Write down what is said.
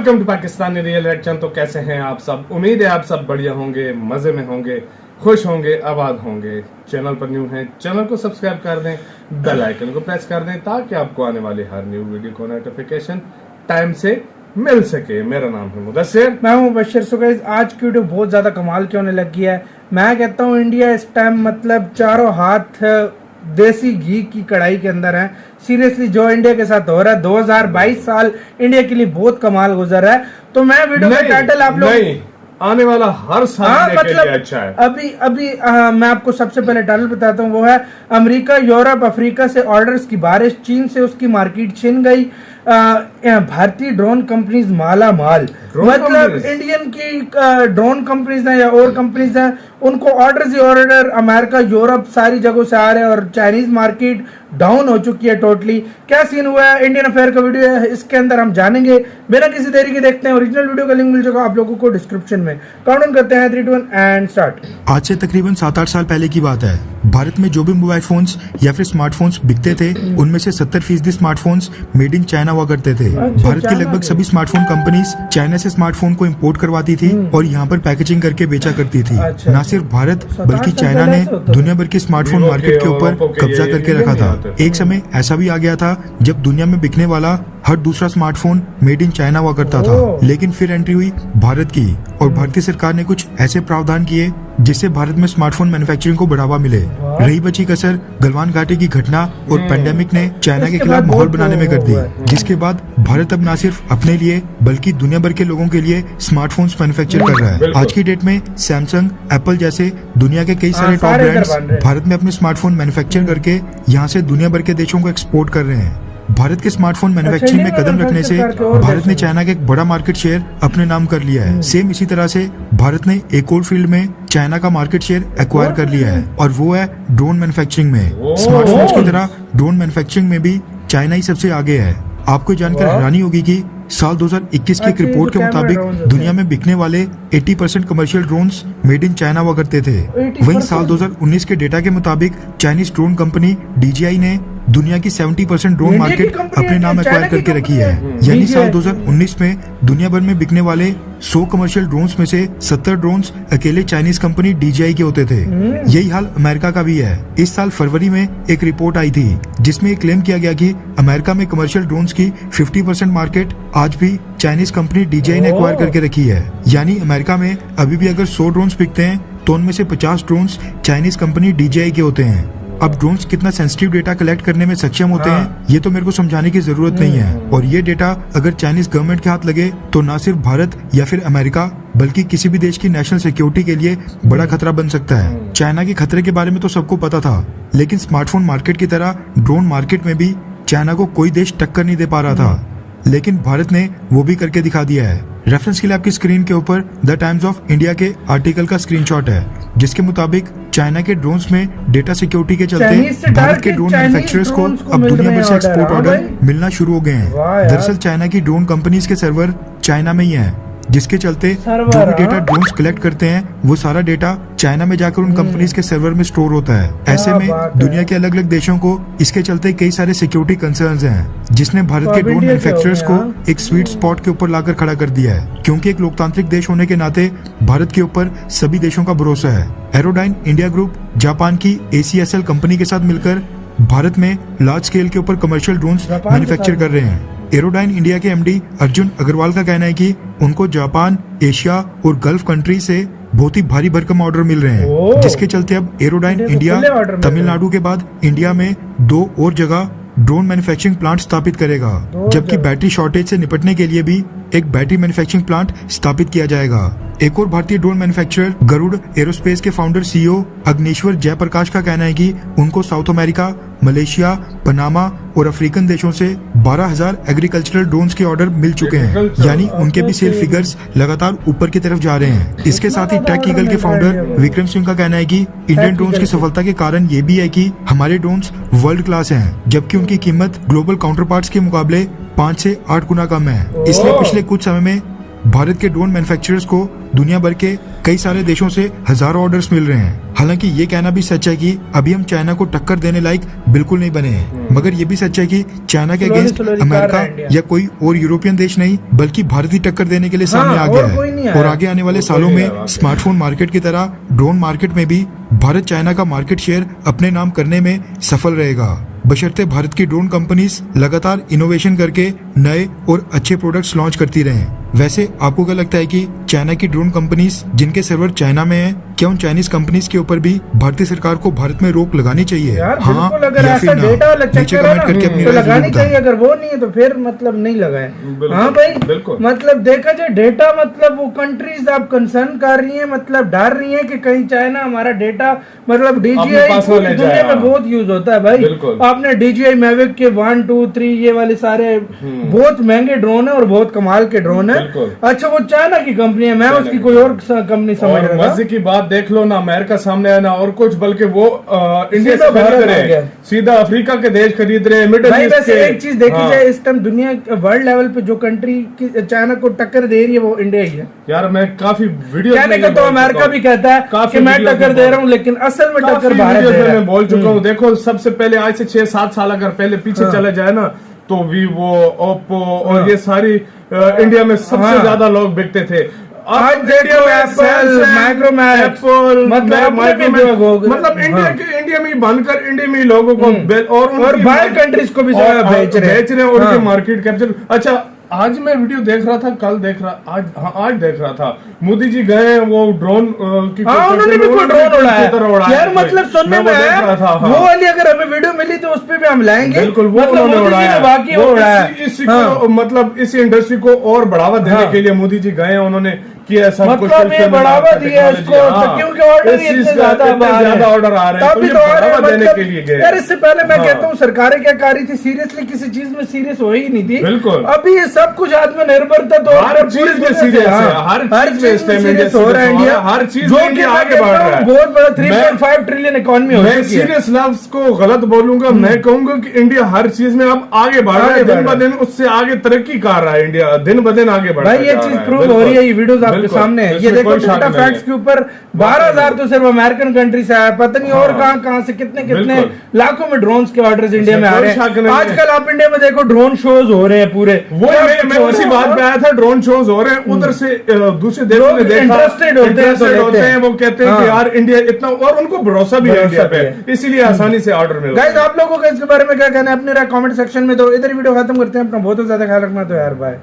Welcome to Pakistani real reaction. तो कैसे हैं आप सब? उम्मीद है आप सब बढ़िया होंगे, मजे में होंगे, खुश होंगे, आबाद होंगे। चैनल पर न्यू हैं, चैनल को सब्सक्राइब कर दें, बेल आइकन को प्रेस कर दें ताकि आपको आने वाली हर न्यू वीडियो को नोटिफिकेशन टाइम से मिल सके। मेरा नाम है मुदस्सिर, मैं हूं बशीर। सो गाइस, आज की वीडियो बहुत ज्यादा कमाल की होने लगी है। मैं कहता हूं इंडिया इस टाइम मतलब चारों हाथ देसी घी की कढ़ाई के अंदर है। सीरियसली जो इंडिया के साथ हो रहा है, 2022 साल इंडिया के लिए बहुत कमाल गुजर रहा है। तो मैं वीडियो का टाइटल आप लोग आने वाला हर साल मतलब के लिए अच्छा है। अभी मैं आपको सबसे पहले टाइटल बताता हूँ, वो है अमेरिका, यूरोप, अफ्रीका से ऑर्डर्स की बारिश, चीन से उसकी मार्केट छिन गई, भारतीय ड्रोन कंपनीज माला माल। मतलब इंडियन की ड्रोन कंपनीज हैं या और कंपनीज हैं, उनको ऑर्डर्स ही ऑर्डर अमेरिका, यूरोप सारी जगहों से आ रहे हैं और चाइनीज मार्केट डाउन हो चुकी है टोटली। क्या सीन हुआ है, इंडियन अफेयर का वीडियो है, इसके अंदर हम जानेंगे। बिना किसी देरी के देखते हैं। ओरिजिनल वीडियो का लिंक मिल जाएगा आप लोगों को डिस्क्रिप्शन में। काउंटडाउन करते हैं 3, 2, 1 एंड स्टार्ट। आज से तकरीबन 7-8 साल पहले की बात है। भारत में जो भी मोबाइल फोन्स या फिर स्मार्टफोन्स बिकते थे, उनमें से 70% स्मार्टफोन्स मेड इन चाइना हुआ करते थे। भारत की लगभग सभी स्मार्टफोन कंपनीज चाइना से स्मार्टफोन को इंपोर्ट करवाती थी और यहाँ पर पैकेजिंग करके बेचा करती थी। न सिर्फ भारत बल्कि चाइना ने दुनिया भर के स्मार्टफोन मार्केट के ऊपर कब्जा करके रखा था। एक समय ऐसा भी आ गया था जब दुनिया में बिकने वाला हर दूसरा स्मार्टफोन मेड इन चाइना हुआ करता था। लेकिन फिर एंट्री हुई भारत की और भारतीय सरकार ने कुछ ऐसे प्रावधान किए जिससे भारत में स्मार्टफोन मैन्युफैक्चरिंग को बढ़ावा मिले। रही बची कसर गलवान घाटी की घटना और पेंडेमिक ने चाइना के खिलाफ माहौल बनाने में कर दी, जिसके बाद भारत अब न सिर्फ अपने लिए बल्कि दुनिया भर के लोगों के लिए स्मार्टफोन्स मैन्युफैक्चर कर रहा है। आज की डेट में सैमसंग, एप्पल जैसे दुनिया के कई सारे टॉप ब्रांड्स भारत में अपने स्मार्टफोन मैन्युफैक्चर करके यहाँ से दुनिया भर के देशों को एक्सपोर्ट कर रहे हैं। भारत के स्मार्टफोन मैन्युफैक्चरिंग में कदम रखने से भारत ने चाइना का एक बड़ा मार्केट शेयर अपने नाम कर लिया है। सेम इसी तरह से भारत ने एक और फील्ड में चाइना का मार्केट शेयर एक्वायर कर लिया है और वो है ड्रोन मैन्युफैक्चरिंग में। स्मार्टफोन्स की तरह ड्रोन मैन्युफैक्चरिंग में भी चाइना ही सबसे आगे है। आपको जानकर हैरानी होगी कि साल 2021 की एक रिपोर्ट के मुताबिक दुनिया में बिकने वाले 80% commercial drones made in China हुआ करते थे। वहीं साल 2019 के डेटा के मुताबिक चाइनीज ड्रोन कंपनी DJI ने दुनिया की 70% ड्रोन मार्केट अपने नाम एक्वायर करके रखी है। यानी साल 2019 में दुनिया भर में बिकने वाले 100 कमर्शियल ड्रोन्स में से 70 ड्रोन्स अकेले चाइनीज कंपनी DJI के होते थे। यही हाल अमेरिका का भी है। इस साल फरवरी में एक रिपोर्ट आई थी जिसमें क्लेम किया गया कि अमेरिका में कमर्शियल ड्रोन्स की 50% मार्केट आज भी चाइनीज कंपनी DJI ने एक्वायर करके रखी है। यानी अमेरिका में अभी भी अगर 100 ड्रोन्स बिकते हैं तो उनमें से 50 ड्रोन्स चाइनीज कंपनी DJI के होते हैं। अब ड्रोन्स कितना सेंसिटिव डेटा कलेक्ट करने में सक्षम होते हैं ये तो मेरे को समझाने की जरूरत नहीं है। और ये डेटा अगर चाइनीज गवर्नमेंट के हाथ लगे तो न सिर्फ भारत या फिर अमेरिका बल्कि किसी भी देश की नेशनल सिक्योरिटी के लिए बड़ा खतरा बन सकता है। चाइना के खतरे के बारे में तो सबको पता था, लेकिन स्मार्टफोन मार्केट की तरह ड्रोन मार्केट में भी चाइना को कोई देश टक्कर नहीं दे पा रहा था। लेकिन भारत ने वो भी करके दिखा दिया है। रेफरेंस के लिए आपकी स्क्रीन के ऊपर द टाइम्स ऑफ इंडिया के आर्टिकल का स्क्रीनशॉट है, जिसके मुताबिक चाइना के ड्रोन्स में डेटा सिक्योरिटी के चलते भारत के ड्रोन मैन्युफैक्चरर्स को अब दुनिया भर से एक्सपोर्ट ऑर्डर मिलना शुरू हो गए हैं। दरअसल चाइना की ड्रोन कंपनीज के सर्वर चाइना में ही हैं, जिसके चलते जो भी डेटा ड्रोन्स कलेक्ट करते हैं वो सारा डेटा चाइना में जाकर उन कंपनीज के सर्वर में स्टोर होता है। ऐसे में दुनिया के अलग अलग देशों को इसके चलते कई सारे सिक्योरिटी कंसर्न्स हैं, जिसने भारत के ड्रोन मैन्युफैक्चरर्स को एक स्वीट स्पॉट के ऊपर लाकर खड़ा कर दिया है। क्योंकि एक लोकतांत्रिक देश होने के नाते भारत के ऊपर सभी देशों का भरोसा है। एरोडाइन इंडिया ग्रुप जापान की ACSL कंपनी के साथ मिलकर भारत में लार्ज स्केल के ऊपर कमर्शियल ड्रोन्स मैन्युफैक्चर कर रहे हैं। एरोडाइन इंडिया के MD अर्जुन अग्रवाल का कहना है कि उनको जापान, एशिया और गल्फ कंट्री से बहुत ही भारी भरकम ऑर्डर मिल रहे हैं, जिसके चलते अब एरोडाइन इंडिया तमिलनाडु के बाद इंडिया में 2 और जगह ड्रोन मैन्युफैक्चरिंग प्लांट स्थापित करेगा, जबकि बैटरी शॉर्टेज से निपटने के लिए भी एक बैटरी मैन्युफैक्चरिंग प्लांट स्थापित किया जाएगा। एक और भारतीय ड्रोन मैन्युफैक्चरर गरुड़ एरोस्पेस के फाउंडर CEO अग्नेश्वर जयप्रकाश का कहना है कि उनको साउथ अमेरिका, मलेशिया, पनामा और अफ्रीकन देशों से 12,000 एग्रीकल्चरल ड्रोन्स के ऑर्डर मिल चुके हैं। यानी उनके भी सेल फिगर्स लगातार ऊपर की तरफ जा रहे हैं। इसके साथ ही टेक ईगल के फाउंडर विक्रम सिंह का कहना है कि इंडियन ड्रोन्स की सफलता के कारण ये भी है कि हमारे ड्रोन्स वर्ल्ड क्लास हैं, जबकि उनकी कीमत ग्लोबल काउंटर पार्ट्स के मुकाबले 5 से 8 गुना कम है। इसलिए पिछले कुछ समय में भारत के ड्रोन मैन्युफैक्चरर्स को दुनिया भर के कई सारे देशों से हजारों ऑर्डर्स मिल रहे हैं। हालांकि ये कहना भी सच है कि अभी हम चाइना को टक्कर देने लायक बिल्कुल नहीं बने हैं, मगर ये भी सच है कि चाइना के अगेंस्ट अमेरिका या कोई और यूरोपियन देश नहीं बल्कि भारत ही टक्कर देने के लिए सामने आ गया है। और आगे आने वाले सालों में स्मार्टफोन मार्केट की तरह ड्रोन मार्केट में भी भारत चाइना का मार्केट शेयर अपने नाम करने में सफल रहेगा, बशर्ते भारत की ड्रोन कंपनीज लगातार इनोवेशन करके नए और अच्छे प्रोडक्ट्स लॉन्च करती रहें। वैसे आपको क्या लगता है कि चाइना की ड्रोन कंपनीज जिनके सर्वर चाइना में है, क्या उन चाइनीज कंपनीज के ऊपर भी भारतीय सरकार को भारत में रोक लगानी चाहिए? हाँ या फिर ना? नीचे कमेंट करके अपनी तो राय लगानी जरूर चाहिए, बताएं। अगर वो नहीं है तो फिर मतलब नहीं लगाए। हाँ भाई, बिल्कुल। मतलब देखा जाए डेटा, मतलब वो कंट्रीज आप कंसर्न कर रही है, मतलब डर रही है कि कहीं चाइना हमारा डेटा, मतलब DJI पास में ले दुनिया जाए। में बहुत यूज होता है भाई। बिल्कुल। आपने DJI मैविक के 1, 2, 3 ये वाले सारे बहुत महंगे ड्रोन है और बहुत कमाल के ड्रोन है। बिल्कुल। अच्छा, वो चाइना की कंपनी है, मैं उसकी कोई और कंपनी समझ और रहा था। मजे की बात देख लो ना, अमेरिका सामने है ना और कुछ, बल्कि वो इंडिया सीधा से भारत खरीद आ रहे गया। हैं, सीधा अफ्रीका के देश खरीद रहे हैं, मिडिल भाई ईस्ट वैसे के। एक चीज देखी हाँ। जाए, इस टाइम दुनिया वर्ल्ड लेवल पे जो कंट्री चाइना को टक्कर दे रही है वो इंडिया ही है। यार मैं काफी वीडियो कहने का तो अमेरिका भी कहता है काफी कि मैं वीडियोस टक्कर में दे रहा हूँ, लेकिन असल में टक्कर काफी भारत वीडियोस दे में रहा मैं है। बोल चुका हूँ। देखो सबसे पहले आज से 6-7 साल अगर पहले पीछे चले जाए ना, तो वीवो, ओप्पो और ये सारी इंडिया में सबसे ज्यादा लोग बिकते थे। आज देखो एप्पल, माइक्रोमैक्स, एप्पल, मतलब इंडिया में ही बनकर इंडिया में ही लोगों को और बाहर कंट्रीज को भी बेच रहे हैं और उनकी मार्केट कैप्चर। अच्छा, आज मैं वीडियो देख रहा था, कल देख रहा, आज देख रहा था, मोदी जी गए वो ड्रोन की, उन्होंने भी कोई ड्रोन उड़ाया यार, मतलब सुनने में आया था। वो वाली अगर हमें वीडियो मिली तो उस पे भी हम लाएंगे। बिल्कुल, वो मतलब उन्होंने उड़ाया, बाकी उड़ाया। इसी को मतलब इस इंडस्ट्री को और बढ़ावा देने के लिए मोदी जी गए, उन्होंने किया सब कुछ, मतलब ये बढ़ावा दिया इसको, क्योंकि ऑर्डर ही इतने ज्यादा ऑर्डर आ रहे हैं, तो ये बढ़ावा देने के लिए गए। यार इससे पहले मैं कहता हूँ सरकारें क्या कर रही थी, सीरियसली किसी चीज में सीरियस हो ही नहीं थी। बिल्कुल। अभी ये सब कुछ आत्मनिर्भरता तो हर चीज में सीरियस है, हर चीज में सीरियस हो रहा है इंडिया, हर चीज में इंडिया आगे बढ़ रहा है। बहुत बड़ा 3.5 ट्रिलियन इकोनॉमी हो मैं सीरियस लफ्ज को गलत बोलूंगा, मैं कहूंगा कि इंडिया हर चीज में अब आगे बढ़ रहा है, दिन ब दिन उससे आगे तरक्की कर रहा है इंडिया, दिन ब दिन आगे बढ़ रहा है। भाई ये चीज प्रूव हो रही है, ये वीडियोस आपके सामने है। ये देखो डेटा फैक्ट्स के ऊपर 12,000 तो सिर्फ अमेरिकन कंट्री से आया, पता नहीं और कहां से कितने लाखों में ड्रोन्स के ऑर्डर्स इंडिया में आ रहे हैं। आजकल आप इंडिया में देखो ड्रोन शोज हो रहे हैं पूरे। वो मैं उसी बात पे आया था, ड्रोन शोज हो रहे हैं, उधर से दूसरे देशों में देखा, इंटरेस्टेड होते हैं, वो कहते हैं कि यार इंडिया इतना, और उनको भरोसा भी है इंडिया पे, इसीलिए आसानी से ऑर्डर मिल रहा है। गाइस आप लोगों का इसके बारे में क्या कहना है, अपने कमेंट सेक्शन में दो। इधर वीडियो खत्म करते हैं, अपना बहुत ज्यादा ख्याल रखना, तो यार बाय।